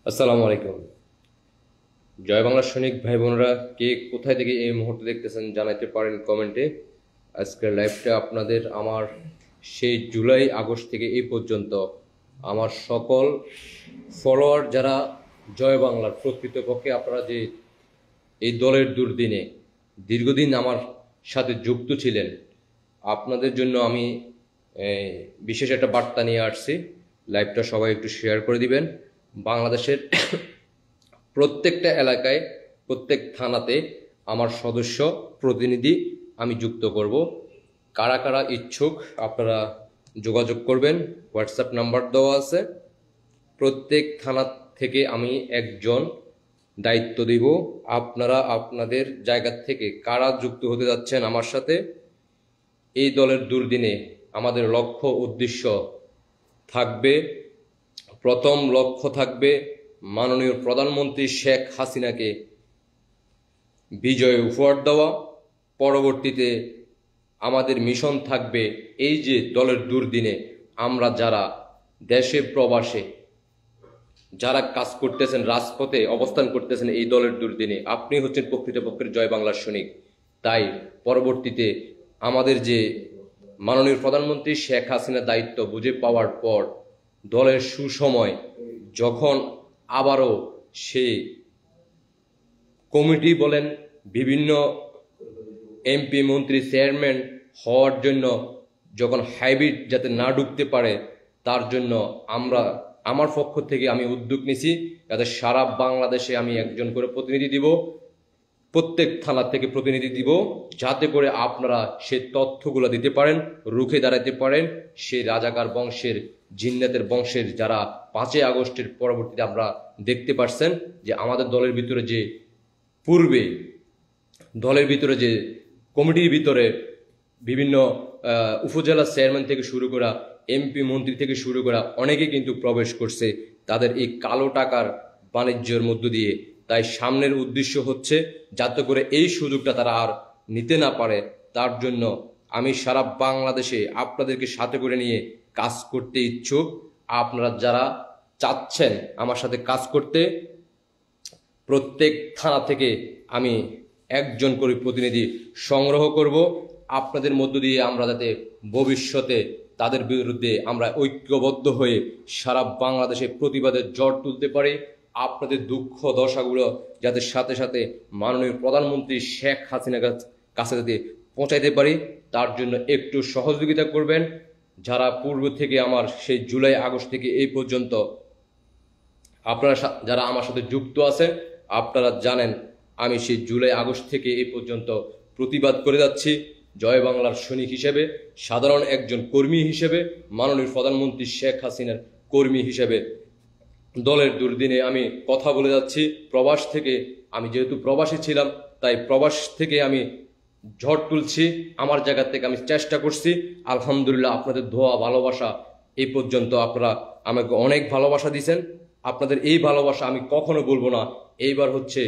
আসসালামু আলাইকুম। জয় বাংলা সৈনিক ভাই বোনরা, কে কোথায় থেকে এই মুহূর্তে দেখতেছেন জানাইতে পারেন কমেন্টে। আজকের লাইভটা আপনাদের আমার সেই জুলাই আগস্ট থেকে এই পর্যন্ত আমার সকল ফলোয়ার যারা জয় বাংলার প্রকৃতপক্ষে আপনারা যে এই দলের দুর্দিনে দীর্ঘদিন আমার সাথে যুক্ত ছিলেন, আপনাদের জন্য আমি বিশেষ একটা বার্তা নিয়ে আসছি। লাইভটা সবাই একটু শেয়ার করে দিবেন। বাংলাদেশের প্রত্যেকটা এলাকায়, প্রত্যেক থানাতে আমার সদস্য প্রতিনিধি আমি যুক্ত করব। কারা কারা ইচ্ছুক আপনারা যোগাযোগ করবেন, হোয়াটসঅ্যাপ নাম্বার দেওয়া আছে। প্রত্যেক থানা থেকে আমি একজন দায়িত্ব দিব। আপনারা আপনাদের জায়গা থেকে কারা যুক্ত হতে যাচ্ছেন আমার সাথে এই দলের দুর্দিনে, আমাদের লক্ষ্য উদ্দেশ্য থাকবে, প্রথম লক্ষ্য থাকবে মাননীয় প্রধানমন্ত্রী শেখ হাসিনাকে বিজয় উপহার দেওয়া। পরবর্তীতে আমাদের মিশন থাকবে এই যে দলের দুর্দিনে আমরা যারা দেশে প্রবাসে যারা কাজ করতেছেন, রাজপথে অবস্থান করতেছেন, এই দলের দুর্দিনে আপনি হচ্ছেন প্রকৃতপক্ষের জয় বাংলার সৈনিক। তাই পরবর্তীতে আমাদের যে মাননীয় প্রধানমন্ত্রী শেখ হাসিনা দায়িত্ব বুঝে পাওয়ার পর দলের সুসময় যখন আবারও সে কমিটি বলেন, বিভিন্ন এমপি মন্ত্রী চেয়ারম্যান হওয়ার জন্য যখন হাইব্রিড যাতে না ঢুকতে পারে, তার জন্য আমার পক্ষ থেকে আমি উদ্যোগ নিছি যাতে সারা বাংলাদেশে আমি একজন করে প্রতিনিধি দিব, প্রত্যেক থানা থেকে প্রতিনিধি দিব, যাতে করে আপনারা সেই তথ্যগুলো দিতে পারেন, রুখে দাঁড়াতে পারেন সেই রাজাকার বংশের, জিন্নাতের বংশের যারা 5ই আগস্টের পরবর্তীতে আমরা দেখতে পাচ্ছেন যে আমাদের দলের ভিতরে যে পূর্বে দলের ভিতরে যে কমিটির ভিতরে বিভিন্ন উপজেলা চেয়ারম্যান থেকে শুরু করা, এমপি মন্ত্রী থেকে শুরু করা অনেকে কিন্তু প্রবেশ করছে তাদের এই কালো টাকার বাণিজ্যের মধ্য দিয়ে। তাই সামনের উদ্দেশ্য হচ্ছে যাতে করে এই সুযোগটা তারা আর নিতে না পারে, তার জন্য আমি সারা বাংলাদেশে আপনাদেরকে সাথে করে নিয়ে কাজ করতে ইচ্ছুক। আপনারা যারা চাচ্ছেন আমার সাথে কাজ করতে, প্রত্যেক থানা থেকে আমি একজন করে প্রতিনিধি সংগ্রহ করব। আপনাদের মধ্য দিয়ে আমরা যাতে ভবিষ্যতে তাদের বিরুদ্ধে আমরা ঐক্যবদ্ধ হয়ে সারা বাংলাদেশে প্রতিবাদের ঝড় তুলতে পারি। আপনাদের দুঃখ দশাগুলো যাতে সাথে সাথে মাননীয় প্রধানমন্ত্রী শেখ হাসিনার কাছে যাতে পৌঁছাইতে পারি, তার জন্য একটু সহযোগিতা করবেন। যারা পূর্ব থেকে আমার সেই জুলাই আগস্ট থেকে এই পর্যন্ত আপনারা যারা আমার সাথে যুক্ত আছেন, আপনারা জানেন আমি সেই জুলাই আগস্ট থেকে এই পর্যন্ত প্রতিবাদ করে যাচ্ছি জয় বাংলার সৈনিক হিসেবে, সাধারণ একজন কর্মী হিসেবে, মাননীয় প্রধানমন্ত্রী শেখ হাসিনার কর্মী হিসেবে। দলের দুর্দিনে আমি কথা বলে যাচ্ছি প্রবাস থেকে। আমি যেহেতু প্রবাসী ছিলাম, তাই প্রবাস থেকে আমি ঝড় তুলছি। আমার জায়গা থেকে আমি চেষ্টা করছি। আলহামদুলিল্লাহ আপনাদের দোয়া ভালোবাসা এই পর্যন্ত আপনারা আমাকে অনেক ভালোবাসা দিয়েছেন। আপনাদের এই ভালোবাসা আমি কখনো বলবো না। এইবার হচ্ছে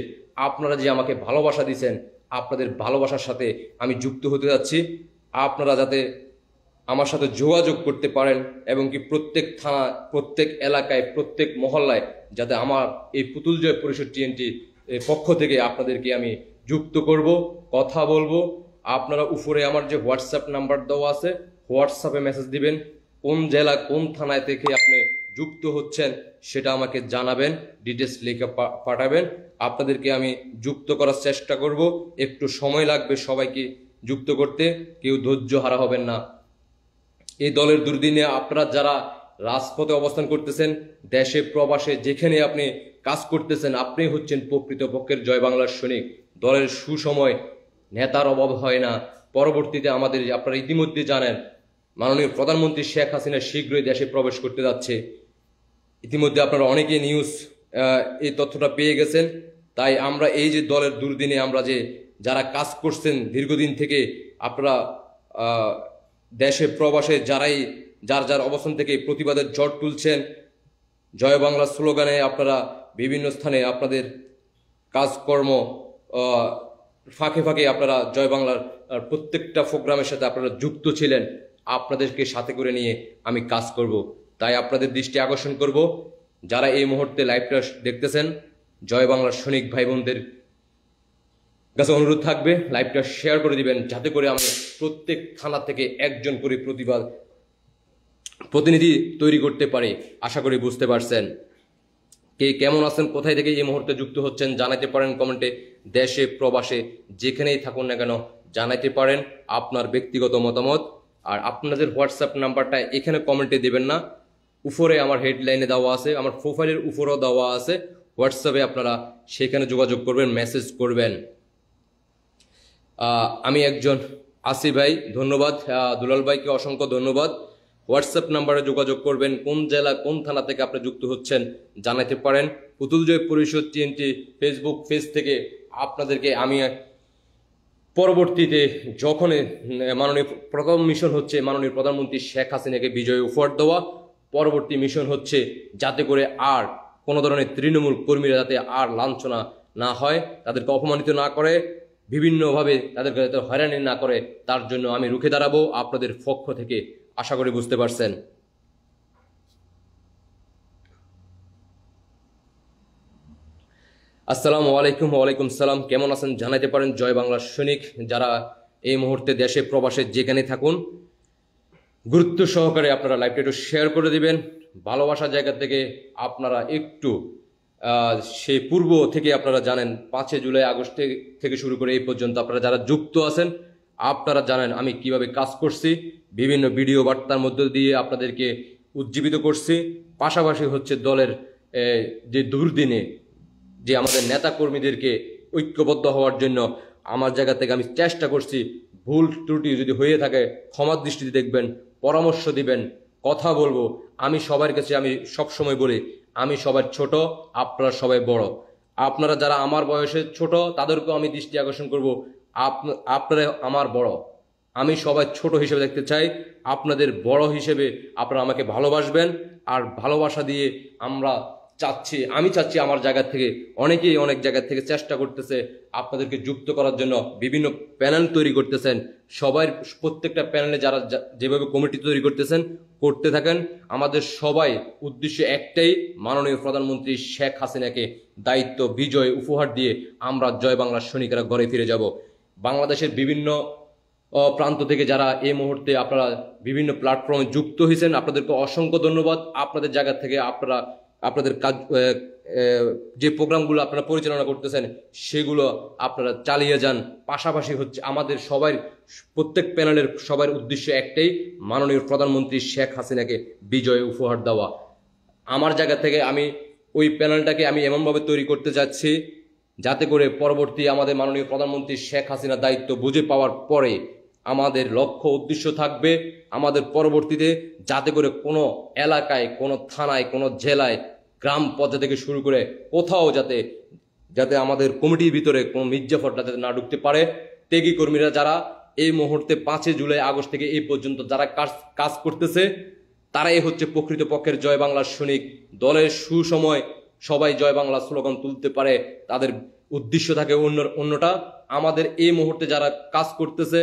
আপনারা যে আমাকে ভালোবাসা দিয়েছেন, আপনাদের ভালোবাসার সাথে আমি যুক্ত হতে যাচ্ছি। আপনারা যাতে আমার সাথে যোগাযোগ করতে পারেন এবং কি প্রত্যেক থানা, প্রত্যেক এলাকায়, প্রত্যেক মহল্লায় যাতে আমার এই পুতুল জয় পরিষদ টিএনটির পক্ষ থেকে আপনাদেরকে আমি যুক্ত করব, কথা বলবো। আপনারা উপরে আমার যে হোয়াটসঅ্যাপ নাম্বার দেওয়া আছে, হোয়াটসঅ্যাপে মেসেজ দিবেন। কোন জেলা, কোন থানায় থেকে আপনি যুক্ত হচ্ছেন সেটা আমাকে জানাবেন, ডিটেলস লিখে পাঠাবেন। আপনাদেরকে আমি যুক্ত করার চেষ্টা করব। একটু সময় লাগবে সবাইকে যুক্ত করতে, কেউ ধৈর্য হারা হবেন না। এই দলের দুর্দিনে আপনারা যারা রাজপথে অবস্থান করতেছেন, দেশে প্রবাসে যেখানে আপনি কাজ করতেছেন, আপনি হচ্ছেন প্রকৃতপক্ষের জয় বাংলার সৈনিক। দলের সুসময় নেতার অভাব হয় না। পরবর্তীতে আমাদের আপনারা ইতিমধ্যে জানেন মাননীয় প্রধানমন্ত্রী শেখ হাসিনা শীঘ্রই দেশে প্রবেশ করতে যাচ্ছে। ইতিমধ্যে আপনারা অনেকে নিউজ এই তথ্যটা পেয়ে গেছেন। তাই আমরা এই যে দলের দুর্দিনে আমরা যে যারা কাজ করছেন দীর্ঘদিন থেকে, আপনারা দেশে প্রবাসে যারাই যার যার অবস্থান থেকে প্রতিবাদের ঝড় তুলছেন, জয় বাংলা স্লোগানে আপনারা বিভিন্ন স্থানে আপনাদের কাজকর্ম ফাঁকে ফাঁকে আপনারা জয় বাংলার প্রত্যেকটা প্রোগ্রামের সাথে আপনারা যুক্ত ছিলেন। আপনাদেরকে সাথে করে নিয়ে আমি কাজ করব। তাই আপনাদের দৃষ্টি আকর্ষণ করব, যারা এই মুহূর্তে লাইভটা দেখতেছেন, জয় বাংলার সৈনিক ভাই বোনদের কাছে অনুরোধ থাকবে লাইভটা শেয়ার করে দিবেন, যাতে করে আমরা প্রত্যেক থানা থেকে একজন করে প্রতিনিধি তৈরি করতে পারি। আশা করি বুঝতে পারছেন। কে কেমন আছেন, কোথায় থেকে এই মুহূর্তে যুক্ত হচ্ছেন জানাতে পারেন কমেন্টে। দেশে প্রবাসে যেখানেই থাকুন না কেন জানাতে পারেন আপনার ব্যক্তিগত মতামত। আর আপনাদের হোয়াটসঅ্যাপ নাম্বারটা এখানে কমেন্টে দিবেন না, উপরে আমার হেডলাইনে দেওয়া আছে, আমার প্রোফাইলের উপরেও দেওয়া আছে। হোয়াটসঅ্যাপে আপনারা সেখানে যোগাযোগ করবেন, মেসেজ করবেন। আমি একজন আসি ভাই, ধন্যবাদ। দুলাল ভাইকে অসংখ্য ধন্যবাদ। হোয়াটসঅ্যাপ নাম্বারে যোগাযোগ করবেন। কোন জেলা কোন থানা থেকে আপনি যুক্ত হচ্ছেন জানাতে পারেন। পুতুল জয় পরিষদ TNT ফেসবুক পেজ থেকে আপনাদেরকে আমি পরবর্তীতে যখন মাননীয় প্রথম মিশন হচ্ছে মাননীয় প্রধানমন্ত্রী শেখ হাসিনাকে বিজয় উপহার দেওয়া, পরবর্তী মিশন হচ্ছে যাতে করে আর কোনো ধরনের তৃণমূল কর্মীরা যাতে আর লাঞ্ছনা না হয়, তাদেরকে অপমানিত না করে, বিভিন্নভাবে তাদেরকে যাতে হয়রানি না করে, তার জন্য আমি রুখে দাঁড়াবো আপনাদের পক্ষ থেকে। আশা করি বুঝতে পারছেন। আসসালামু আলাইকুম। ওয়ালাইকুম সালাম। কেমন আছেন জানাতে পারেন জয় বাংলার সৈনিক। যারা এই মুহূর্তে দেশে প্রবাসে যেখানে থাকুন, গুরুত্ব সহকারে আপনারা লাইভটা একটু শেয়ার করে দিবেন। ভালোবাসার জায়গা থেকে আপনারা একটু সেই পূর্ব থেকে আপনারা জানেন 5 জুলাই আগস্ট থেকে শুরু করে এই পর্যন্ত আপনারা যারা যুক্ত আছেন, আপনারা জানেন আমি কিভাবে কাজ করছি। বিভিন্ন ভিডিও বার্তার মধ্য দিয়ে আপনাদেরকে উজ্জীবিত করছি। পাশাপাশি হচ্ছে দলের যে দুর্দিনে যে আমাদের নেতা কর্মীদেরকে ঐক্যবদ্ধ হওয়ার জন্য আমার জায়গা থেকে আমি চেষ্টা করছি। ভুল ত্রুটি যদি হয়ে থাকে ক্ষমার দৃষ্টিতে দেখবেন, পরামর্শ দিবেন, কথা বলবো। আমি সবার কাছে আমি সবসময় বলি আমি সবার ছোট, আপনারা সবাই বড়। আপনারা যারা আমার বয়সে ছোট তাদেরকেও আমি দৃষ্টি আকর্ষণ করব, আপনারা আমার বড়। আমি সবাই ছোট হিসেবে দেখতে চাই, আপনাদের বড় হিসেবে আপনারা আমাকে ভালোবাসবেন। আর ভালোবাসা দিয়ে আমি চাচ্ছি আমার জায়গা থেকে অনেকেই অনেক জায়গা থেকে চেষ্টা করতেছে আপনাদেরকে যুক্ত করার জন্য, বিভিন্ন প্যানেল তৈরি করতেছেন। সবাই প্রত্যেকটা প্যানেলে যারা যেভাবে কমিটি তৈরি করতেছেন করতে থাকেন। আমাদের সবাই উদ্দেশ্য একটাই, মাননীয় প্রধানমন্ত্রী শেখ হাসিনাকে দায়িত্ব বিজয় উপহার দিয়ে আমরা জয় বাংলার সৈনিকেরা ঘরে ফিরে যাব। বাংলাদেশের বিভিন্ন প্রান্ত থেকে যারা এই মুহূর্তে আপনারা বিভিন্ন প্ল্যাটফর্মে যুক্ত হয়েছেন, আপনাদেরকে অসংখ্য ধন্যবাদ। আপনাদের জায়গা থেকে আপনাদের কাজ যে প্রোগ্রামগুলো আপনারা পরিচালনা করতেছেন সেগুলো আপনারা চালিয়ে যান। পাশাপাশি হচ্ছে আমাদের সবার প্রত্যেক প্যানেলের সবার উদ্দেশ্য একটাই, মাননীয় প্রধানমন্ত্রী শেখ হাসিনাকে বিজয় উপহার দেওয়া। আমার জায়গা থেকে আমি ওই প্যানেলটাকে আমি এমনভাবে তৈরি করতে যাচ্ছি যাতে করে পরবর্তী আমাদের মাননীয় প্রধানমন্ত্রী শেখ হাসিনার দায়িত্ব বুঝে পাওয়ার পরে আমাদের লক্ষ্য উদ্দেশ্য থাকবে আমাদের পরবর্তীতে যাতে করে কোনো এলাকায়, কোনো থানায়, কোনো জেলায়, গ্রাম পর্যায় থেকে শুরু করে কোথাও যাতে আমাদের কমিটির ভিতরে কোনো মির্জাফরটা যাতে না ঢুকতে পারে। ত্যাগী কর্মীরা যারা এই মুহূর্তে 5 জুলাই আগস্ট থেকে এই পর্যন্ত যারা কাজ করতেছে তারাই হচ্ছে প্রকৃত পক্ষের জয় বাংলার সৈনিক। দলের সুসময় সবাই জয় বাংলা স্লোগান তুলতে পারে, তাদের উদ্দেশ্য থাকে অন্যটা। আমাদের এই মুহূর্তে যারা কাজ করতেছে,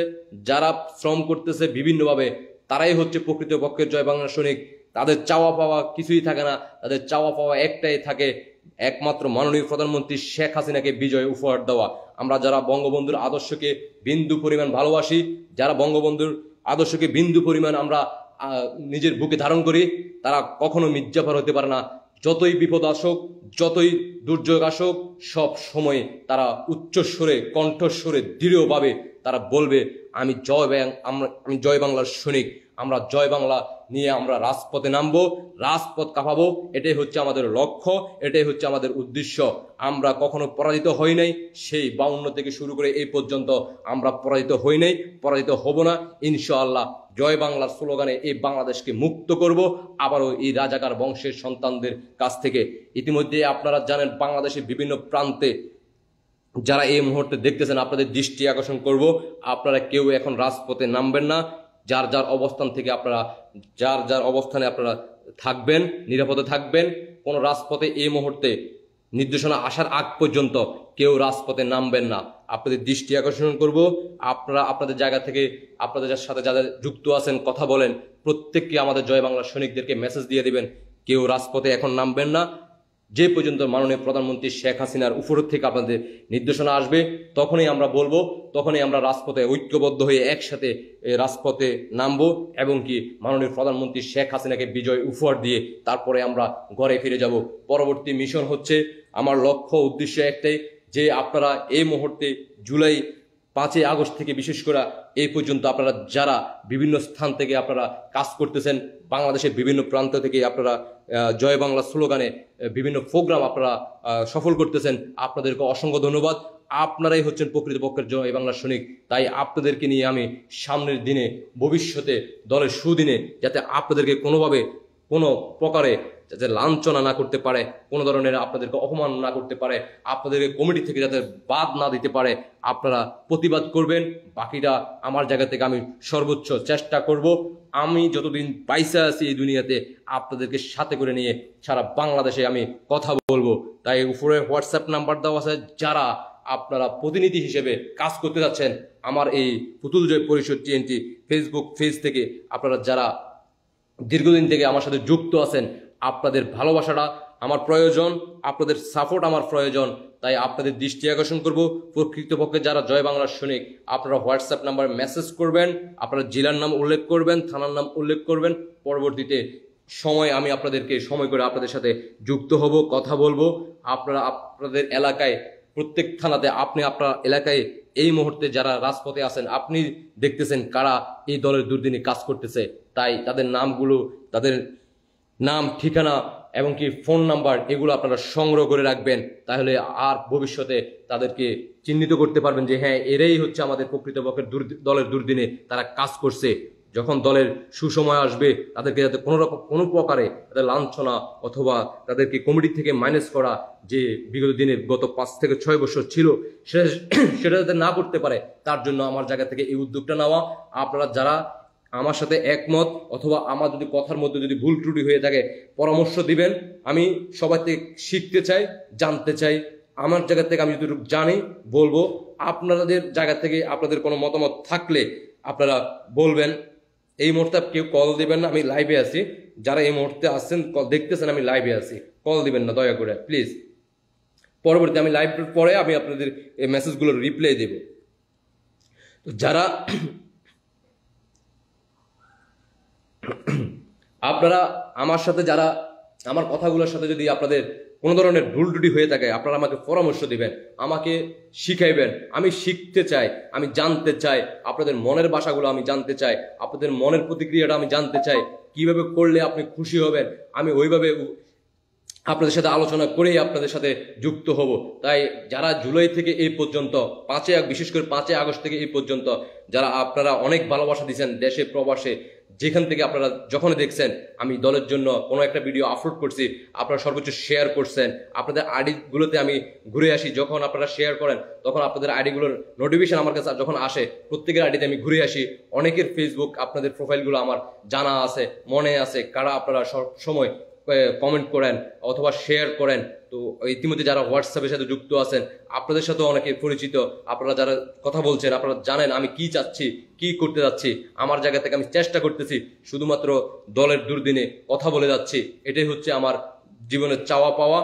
যারা শ্রম করতেছে বিভিন্নভাবে, তারাই হচ্ছে প্রকৃত পক্ষের জয় বাংলা সৈনিক। তাদের চাওয়া পাওয়া কিছুই থাকে না, তাদের চাওয়া পাওয়া একটাই থাকে, একমাত্র মাননীয় প্রধানমন্ত্রী শেখ হাসিনাকে বিজয় উপহার দেওয়া। আমরা যারা বঙ্গবন্ধুর আদর্শকে বিন্দু পরিমাণ ভালোবাসি, যারা বঙ্গবন্ধুর আদর্শকে বিন্দু পরিমাণ আমরা নিজের বুকে ধারণ করি, তারা কখনো মির্জাফর হতে পারে না। যতই বিপদ আসুক, যতই দুর্যোগ আসুক, সব সময় তারা উচ্চস্বরে, কণ্ঠস্বরে, দৃঢ়ভাবে তারা বলবে আমি জয় বাংলার সৈনিক। আমরা জয় বাংলা নিয়ে আমরা রাজপথে নামবো, রাজপথ কাঁপাবো। এটাই হচ্ছে আমাদের লক্ষ্য, এটাই হচ্ছে আমাদের উদ্দেশ্য। আমরা কখনো পরাজিত হই নাই, সেই 52 থেকে শুরু করে এই পর্যন্ত আমরা পরাজিত হই নাই, পরাজিত হব না ইনশাআল্লাহ। জয় বাংলার স্লোগানে এই বাংলাদেশকে মুক্ত করব আবারও এই রাজাকার বংশের সন্তানদের কাছ থেকে। ইতিমধ্যে আপনারা জানেন বাংলাদেশের বিভিন্ন প্রান্তে যারা এই মুহূর্তে দেখতেছেন, আপনাদের দৃষ্টি আকর্ষণ করব, আপনারা কেউ এখন রাজপথে নামবেন না। যার যার অবস্থান থেকে আপনারা যার অবস্থানে আপনারা থাকবেন, নিরাপদে থাকবেন। কোনো রাজপথে এই মুহূর্তে নির্দেশনা আসার আগ পর্যন্ত কেউ রাজপথে নামবেন না। আপনাদের দৃষ্টি আকর্ষণ করব, আপনারা আপনাদের জায়গা থেকে আপনাদের সাথে যারা যুক্ত আছেন কথা বলেন, প্রত্যেককে আমাদের জয় বাংলা সৈনিকদেরকে মেসেজ দিয়ে দিবেন কেউ রাজপথে এখন নামবেন না। যে পর্যন্ত মাননীয় প্রধানমন্ত্রী শেখ হাসিনার উপর থেকে আপনাদের নির্দেশনা আসবে তখনই আমরা বলবো, তখনই আমরা রাজপথে ঐক্যবদ্ধ হয়ে একসাথে রাজপথে নামবো এবং কি মাননীয় প্রধানমন্ত্রী শেখ হাসিনাকে বিজয় উপহার দিয়ে তারপরে আমরা ঘরে ফিরে যাব। পরবর্তী মিশন হচ্ছে, আমার লক্ষ্য উদ্দেশ্য একটাই, যে আপনারা এই মুহূর্তে জুলাই 5ই আগস্ট থেকে বিশেষ করে এই পর্যন্ত আপনারা যারা বিভিন্ন স্থান থেকে আপনারা কাজ করতেছেন, বাংলাদেশের বিভিন্ন প্রান্ত থেকে আপনারা জয় বাংলা স্লোগানে বিভিন্ন প্রোগ্রাম আপনারা সফল করতেছেন, আপনাদেরকে অসংখ্য ধন্যবাদ। আপনারাই হচ্ছেন প্রকৃতপক্ষের জয় বাংলা সৈনিক। তাই আপনাদেরকে নিয়ে আমি সামনের দিনে ভবিষ্যতে দলের সুদিনে যাতে আপনাদেরকে কোনোভাবে কোনো প্রকারে যাতে লাঞ্ছনা না করতে পারে, কোনো ধরনের আপনাদেরকে অপমান না করতে পারে, আপনাদেরকে কমিটি থেকে যাতে বাদ না দিতে পারে, আপনারা প্রতিবাদ করবেন। বাকিটা আমার জায়গা থেকে আমি সর্বোচ্চ চেষ্টা করব। আমি যতদিন পয়সা আছি এই দুনিয়াতে আপনাদেরকে সাথে করে নিয়ে সারা বাংলাদেশে আমি কথা বলবো। তাই উপরে হোয়াটসঅ্যাপ নাম্বার দেওয়া আছে, যারা আপনারা প্রতিনিধি হিসেবে কাজ করতে যাচ্ছেন আমার এই পুতুল জয় পরিষদ টিএনটি ফেসবুক পেজ থেকে, আপনারা যারা দীর্ঘদিন থেকে আমার সাথে যুক্ত আছেন, আপনাদের ভালোবাসাটা আমার প্রয়োজন, আপনাদের সাপোর্ট আমার প্রয়োজন। তাই আপনাদের দৃষ্টি আকর্ষণ করব, প্রকৃতপক্ষে যারা জয় বাংলার সৈনিক আপনারা হোয়াটসঅ্যাপ নাম্বার মেসেজ করবেন, আপনারা জেলার নাম উল্লেখ করবেন, থানার নাম উল্লেখ করবেন। পরবর্তীতে সময় আমি আপনাদেরকে সময় করে আপনাদের সাথে যুক্ত হব, কথা বলবো। আপনারা আপনাদের এলাকায় প্রত্যেক থানাতে, আপনি আপনার এলাকায় এই মুহূর্তে যারা রাজপথে আছেন আপনি দেখতেছেন কারা এই দলের দুর্দিনে কাজ করতেছে। তাই তাদের নামগুলো, তাদের নাম, ঠিকানা এবং কি ফোন নাম্বার এগুলো আপনারা সংগ্রহ করে রাখবেন। তাহলে আর ভবিষ্যতে তাদেরকে চিহ্নিত করতে পারবেন যে হ্যাঁ এরাই হচ্ছে আমাদের প্রকৃতপক্ষের দলের দুর্দিনে তারা কাজ করছে। যখন দলের সুসময় আসবে তাদেরকে যাতে কোনো প্রকারে তাদের লাঞ্ছনা অথবা তাদেরকে কমিটি থেকে মাইনাস করা যে বিগত দিনে গত 5 থেকে 6 বছর ছিল সেটা যাতে না করতে পারে, তার জন্য আমার জায়গা থেকে এই উদ্যোগটা নেওয়া। আপনারা যারা আমার সাথে একমত অথবা আমার যদি কথার মধ্যে যদি ভুল ত্রুটি হয়ে থাকে পরামর্শ দিবেন। আমি সবার থেকে শিখতে চাই, জানতে চাই। আমার জায়গা থেকে আমি যতটুকু জানি বলবো। আপনাদের জায়গা থেকে আপনাদের কোনো মতামত থাকলে আপনারা বলবেন। এই মুহূর্তে কেউ কল দিবেন না, আমি লাইভে আছি। যারা এই মুহূর্তে আসছেন দেখতেছেন আমি লাইভে আছি, কল দিবেন না দয়া করে প্লিজ। পরবর্তী আমি লাইভ পরে আমি আপনাদের এই মেসেজগুলোর রিপ্লাই দেব। তো যারা আপনারা আমার সাথে, যারা আমার কথাগুলোর সাথে যদি আপনাদের কোনো ধরনের ভুল ত্রুটি হয়ে থাকে আপনারা আমাকে পরামর্শ দিবেন, আমাকে শিখাইবেন। আমি শিখতে চাই, আমি জানতে চাই, আপনাদের মনের ভাষাগুলো আমি জানতে চাই, আপনাদের মনের প্রতিক্রিয়াটা আমি জানতে চাই। কিভাবে করলে আপনি খুশি হবেন আমি ওইভাবে আপনাদের সাথে আলোচনা করেই আপনাদের সাথে যুক্ত হব। তাই যারা জুলাই থেকে এই পর্যন্ত বিশেষ করে 5ই আগস্ট থেকে এই পর্যন্ত যারা আপনারা অনেক ভালোবাসা দিয়েছেন দেশে প্রবাসে, যেখান থেকে আপনারা যখন দেখছেন আমি দলের জন্য কোনো একটা ভিডিও আপলোড করছি আপনারা সর্বোচ্চ শেয়ার করছেন। আপনাদের আইডিগুলোতে আমি ঘুরে আসি, যখন আপনারা শেয়ার করেন তখন আপনাদের আইডিগুলোর নোটিফিকেশন আমার কাছে যখন আসে প্রত্যেকের আইডিতে আমি ঘুরে আসি। অনেকের ফেসবুক আপনাদের প্রোফাইলগুলো আমার জানা আছে, মনে আছে, কারা আপনারা সব সময় কমেন্ট করেন অথবা শেয়ার করেন। তো ইতিমধ্যে যারা হোয়াটসঅ্যাপের সাথে যুক্ত আছেন আপনাদের সাথে অনেকে পরিচিত, আপনারা যারা কথা বলছেন আপনারা জানেন আমি কি চাচ্ছি, কি করতে যাচ্ছি। আমার জায়গা থেকে আমি চেষ্টা করতেছি শুধুমাত্র দলের দুর্দিনে কথা বলে যাচ্ছি। এটাই হচ্ছে আমার জীবনের চাওয়া পাওয়া।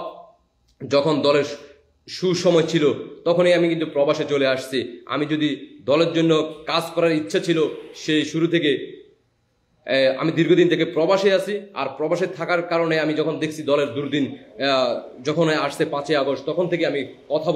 যখন দলের সুসময় ছিল তখনই আমি কিন্তু প্রবাসে চলে আসছি। আমি যদি দলের জন্য কাজ করার ইচ্ছা ছিল সেই শুরু থেকে, আমি দীর্ঘদিন থেকে প্রবাসে আছি। আর প্রবাসে থাকার কারণে আমি যখন দেখছি দলের দুর্দিন যখন আসছে 5ই আগস্ট তখন থেকে আমি কথা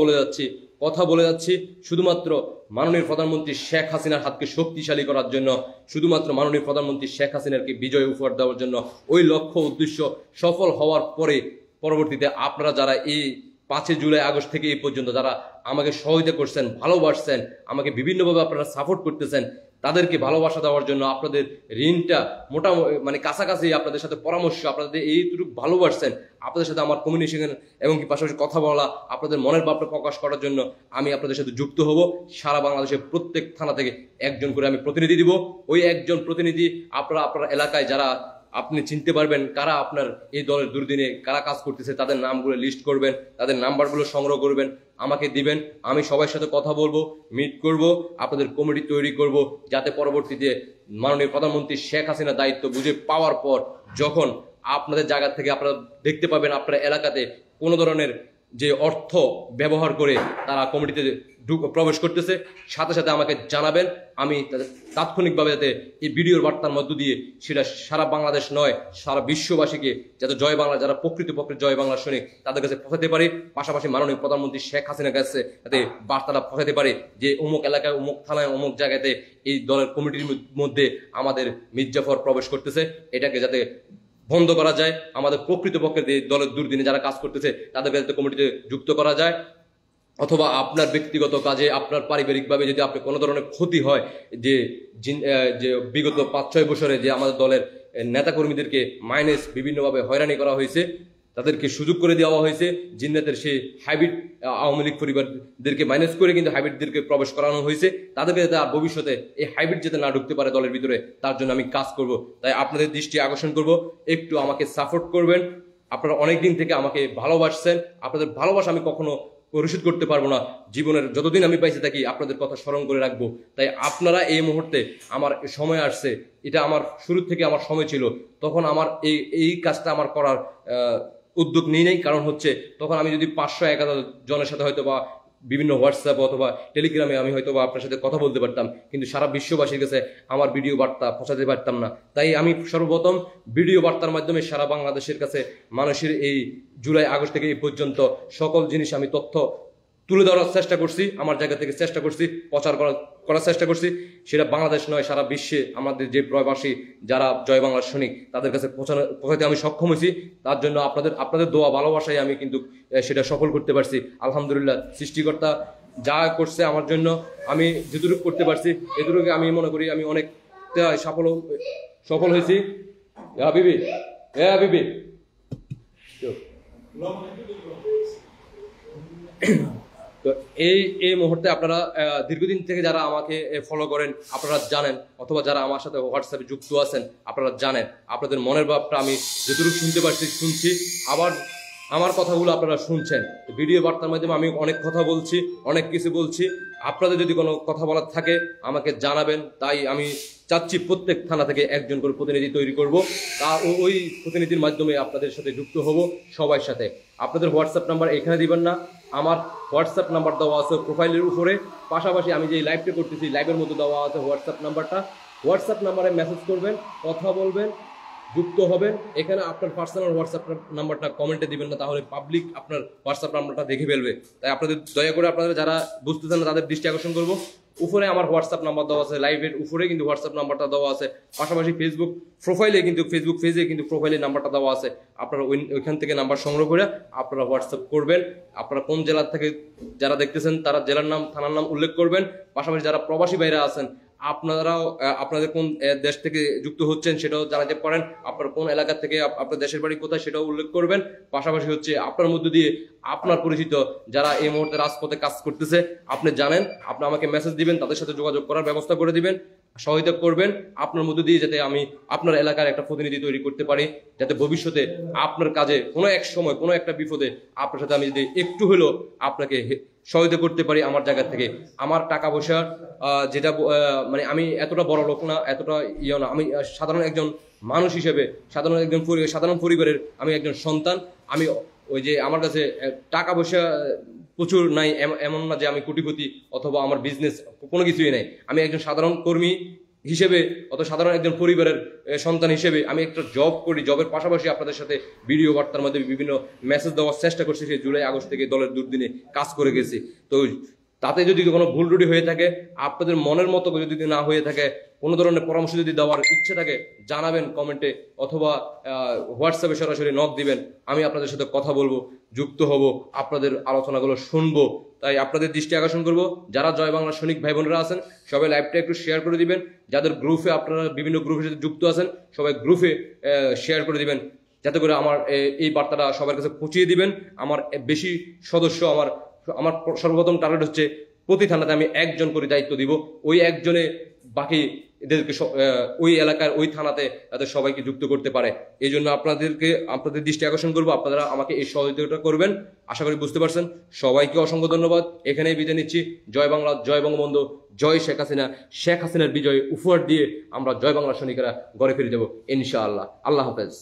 বলে যাচ্ছি শুধুমাত্র মাননীয় প্রধানমন্ত্রী শেখ হাসিনার হাতকে শক্তিশালী করার জন্য, শুধুমাত্র মাননীয় প্রধানমন্ত্রী শেখ হাসিনাকে বিজয় উপহার দেওয়ার জন্য। ওই লক্ষ্য উদ্দেশ্য সফল হওয়ার পরে পরবর্তীতে আপনারা যারা এই 5 জুলাই আগস্ট থেকে এই পর্যন্ত যারা আমাকে সহযোগিতা করছেন, ভালোবাসছেন, আমাকে বিভিন্নভাবে আপনারা সাপোর্ট করতেছেন, তাদেরকে ভালোবাসা দেওয়ার জন্য আপনাদের ঋণটা মোটামুটি কাছাকাছি, আপনাদের সাথে পরামর্শ, আপনাদের এইটুকু ভালোবাসছেন, আপনাদের সাথে আমার কমিউনিকেশন এবং কি পাশাপাশি কথা বলা, আপনাদের মনের ভাবটা প্রকাশ করার জন্য আমি আপনাদের সাথে যুক্ত হব। সারা বাংলাদেশের প্রত্যেক থানা থেকে একজন করে আমি প্রতিনিধি দিব। ওই একজন প্রতিনিধি আপনার এলাকায় যারা আপনি চিনতে পারবেন কারা আপনার এই দলের দুর্দিনে কারা কাজ করতেছে তাদের নামগুলো লিস্ট করবেন, তাদের নাম্বারগুলো সংগ্রহ করবেন, আমাকে দিবেন। আমি সবার সাথে কথা বলবো, মিট করব, আপনাদের কমিটি তৈরি করব, যাতে পরবর্তীতে মাননীয় প্রধানমন্ত্রী শেখ হাসিনা দায়িত্ব বুঝে পাওয়ার পর যখন আপনাদের জায়গা থেকে আপনারা দেখতে পাবেন আপনার এলাকাতে কোনো ধরনের যে অর্থ ব্যবহার করে তারা কমিটিতে প্রবেশ করতেছে, সাথে সাথে আমাকে জানাবেন। আমি তাৎক্ষণিকভাবে যাতে এই ভিডিওর বার্তার মধ্য দিয়ে সেটা সারা বাংলাদেশ নয় সারা বিশ্ববাসীকে যাতে জয় বাংলা, যারা প্রকৃতপক্ষে জয় বাংলা শুনে তাদের কাছে পৌঁছাতে পারে, পাশাপাশি মাননীয় প্রধানমন্ত্রী শেখ হাসিনার কাছে যাতে বার্তাটা পৌঁছাতে পারে যে অমুক এলাকায়, অমুক থানায়, অমুক জায়গাতে এই দলের কমিটির মধ্যে আমাদের মির্জাফর প্রবেশ করতেছে। এটাকে যাতে বন্ধ করা যায়, আমাদের প্রকৃতপক্ষে যে দলের দুর্দিনে যারা কাজ করতেছে তাদেরকে যাতে কমিটিতে যুক্ত করা যায়, অথবা আপনার ব্যক্তিগত কাজে আপনার পারিবারিকভাবে যদি আপনি কোনো ধরনের ক্ষতি হয়, যে বিগত 5-6 বছরে যে আমাদের দলের নেতাকর্মীদেরকে মাইনাস বিভিন্নভাবে হয়রানি করা হয়েছে, তাদেরকে সুযোগ করে দেওয়া হয়েছে, জিন্নাতের সেই হাইব্রিড আওয়ামী লীগ পরিবারদেরকে মাইনাস করে কিন্তু হাইব্রিডদেরকে প্রবেশ করানো হয়েছে, তাদেরকে যাতে আর ভবিষ্যতে এই হাইব্রিড যাতে না ঢুকতে পারে দলের ভিতরে, তার জন্য আমি কাজ করব। তাই আপনাদের দৃষ্টি আকর্ষণ করব, একটু আমাকে সাপোর্ট করবেন। আপনারা অনেকদিন থেকে আমাকে ভালোবাসছেন, আপনাদের ভালোবাসা আমি কখনো পরিশোধ করতে পারবো না। জীবনের যতদিন আমি পাইতে থাকি আপনাদের কথা স্মরণ করে রাখবো। তাই আপনারা এই মুহূর্তে আমার সময় আসছে, এটা আমার শুরু থেকে আমার সময় ছিল, তখন আমার এই কাজটা আমার করার উদ্যোগ নিই নাই। কারণ হচ্ছে তখন আমি যদি 500-1000 জনের সাথে হয়তো বা বিভিন্ন হোয়াটসঅ্যাপ অথবা টেলিগ্রামে আমি হয়তো বা আপনার সাথে কথা বলতে পারতাম, কিন্তু সারা বিশ্ববাসীর কাছে আমার ভিডিও বার্তা পৌঁছাতে পারতাম না। তাই আমি সর্বপ্রথম ভিডিও বার্তার মাধ্যমে সারা বাংলাদেশের কাছে মানুষের এই জুলাই আগস্ট থেকে এই পর্যন্ত সকল জিনিস আমি তথ্য তুলে ধরার চেষ্টা করছি, আমার জায়গা থেকে চেষ্টা করছি, প্রচার করার চেষ্টা করছি। সেটা বাংলাদেশ নয় সারা বিশ্বে আমাদের যে প্রবাসী যারা জয় বাংলার সৈনিক তাদের কাছে পৌঁছাতে আমি সক্ষম হয়েছি। তার জন্য আপনাদের দোয়া ভালোবাসায় আমি কিন্তু সেটা সফল করতে পারছি। আলহামদুলিল্লাহ, সৃষ্টিকর্তা যা করছে আমার জন্য আমি যেটুকু করতে পারছি এটুকুকে আমি মনে করি আমি অনেক সফল হয়েছি। বিবি বিবি তো এই মুহূর্তে আপনারা দীর্ঘদিন থেকে যারা আমাকে ফলো করেন আপনারা জানেন, অথবা যারা আমার সাথে হোয়াটসঅ্যাপে যুক্ত আছেন আপনারা জানেন, আপনাদের মনের ভাবটা আমি যতটুকু শুনতে পারছি শুনছি, আবার আমার কথাগুলো আপনারা শুনছেন। ভিডিও বার্তার মাধ্যমে আমি অনেক কথা বলছি, অনেক কিছু বলছি। আপনাদের যদি কোনো কথা বলার থাকে আমাকে জানাবেন। তাই আমি চাচ্ছি প্রত্যেক থানা থেকে একজন করে প্রতিনিধি তৈরি করব, তা ওই প্রতিনিধির মাধ্যমে আপনাদের সাথে যুক্ত হব সবার সাথে। আপনাদের হোয়াটসঅ্যাপ নাম্বার এখানে দিবেন না, আমার হোয়াটসঅ্যাপ নাম্বার দেওয়া আছে প্রোফাইলের উপরে, পাশাপাশি আমি যে লাইভটা করতেছি লাইভের মধ্যে দেওয়া আছে হোয়াটসঅ্যাপ নাম্বারটা। হোয়াটসঅ্যাপ নাম্বারে মেসেজ করবেন, কথা বলবেন, যুক্ত হবেন। এখানে আপনার পার্সোনাল হোয়াটসঅ্যাপ নাম্বারটা কমেন্টে দিবেন না, তাহলে পাবলিক আপনার হোয়াটসঅ্যাপ নাম্বারটা দেখে ফেলবে। তাই আপনাদের দয়া করে আপনারা যারা বুঝতেছেন না তাদের দৃষ্টি আকর্ষণ করবো, উপরে আমার হোয়াটসঅ্যাপ নাম্বার দেওয়া আছে, লাইভের উপরে কিন্তু হোয়াটসঅ্যাপ নাম্বারটা দেওয়া আছে, পাশাপাশি ফেসবুক প্রোফাইলে কিন্তু ফেসবুক পেজে কিন্তু প্রোফাইলের নাম্বারটা দেওয়া আছে। আপনারা ওইখান থেকে নাম্বার সংগ্রহ করে আপনারা হোয়াটসঅ্যাপ করবেন। আপনারা কোন জেলা থেকে যারা দেখতেছেন তারা জেলার নাম, থানার নাম উল্লেখ করবেন। পাশাপাশি যারা প্রবাসী বাইরে আছেন আপনারাও আপনাদের কোন দেশ থেকে যুক্ত হচ্ছেন সেটাও জানাতে পারেন, আপনার কোন এলাকা থেকে, আপনার দেশের বাড়ি কোথায় সেটাও উল্লেখ করবেন। পাশাপাশি হচ্ছে আপনার মধ্য দিয়ে আপনার পরিচিত যারা এই মুহূর্তে রাজপথে কাজ করতেছে আপনি জানেন, আপনি আমাকে মেসেজ দিবেন, তাদের সাথে যোগাযোগ করার ব্যবস্থা করে দিবেন, সহায়তা করবেন আপনার মধ্য দিয়ে, যাতে আমি আপনার এলাকার একটা প্রতিনিধি তৈরি করতে পারি, যাতে ভবিষ্যতে আপনার কাজে কোনো এক সময় কোনো একটা বিপদে আপনার সাথে আমি যদি একটু হলেও আপনাকে সহায়তা করতে পারি আমার জায়গা থেকে। আমার টাকা পয়সা যেটা মানে আমি এতটা বড় লোক না, এতটা ইয়ে না, আমি সাধারণ একজন মানুষ হিসেবে, সাধারণ পরিবারের আমি একজন সন্তান। আমি ওই যে আমার কাছে টাকা পয়সা প্রচুর নাই এমন না যে আমি কোটিপতি অথবা আমার বিজনেস কোনো কিছুই নাই। আমি একজন সাধারণ কর্মী হিসেবে অথবা সাধারণ একজন পরিবারের সন্তান হিসেবে আমি একটা জব করি। জবের পাশাপাশি আপনাদের সাথে ভিডিও বার্তার মাধ্যমে বিভিন্ন মেসেজ দেওয়ার চেষ্টা করছি। সেই জুলাই আগস্ট থেকে দলের দুর্দিনে কাজ করে গেছি। তো তাতে যদি কোনো ভুল ত্রুটি হয়ে থাকে, আপনাদের মনের মতো যদি না হয়ে থাকে, কোনো ধরনের পরামর্শ যদি দেওয়ার ইচ্ছে থাকে জানাবেন কমেন্টে, অথবা হোয়াটসঅ্যাপে সরাসরি নক দিবেন। আমি আপনাদের সাথে কথা বলবো, যুক্ত হব, আপনাদের আলোচনাগুলো শুনবো। তাই আপনাদের দৃষ্টি আকর্ষণ করব, যারা জয় বাংলা সৈনিক ভাই বোনেরা আছেন সবাই লাইভটা একটু শেয়ার করে দিবেন। যাদের গ্রুপে আপনারা বিভিন্ন গ্রুপের সাথে যুক্ত আছেন সবাই গ্রুপে শেয়ার করে দিবেন, যাতে করে আমার এই বার্তাটা সবার কাছে পৌঁছিয়ে দিবেন। আমার বেশি সদস্য, আমার সর্বপ্রথম টার্গেট হচ্ছে প্রতি থানাতে আমি একজন করে দায়িত্ব দিব, ওই একজনে বাকি এদেরকে ওই এলাকার ওই থানাতে তাদের সবাইকে যুক্ত করতে পারে। এই জন্য আপনাদের দৃষ্টি আকর্ষণ করবো, আপনারা আমাকে এই সহযোগিতা করবেন। আশা করি বুঝতে পারছেন। সবাইকে অসংখ্য ধন্যবাদ। এখানেই বিদায় নিচ্ছি। জয় বাংলা, জয় বঙ্গবন্ধু, জয় শেখ হাসিনা। শেখ হাসিনার বিজয় উপহার দিয়ে আমরা জয় বাংলা সৈনিকেরা ঘরে ফিরে যাব ইনশাআল্লাহ। আল্লাহ হাফেজ।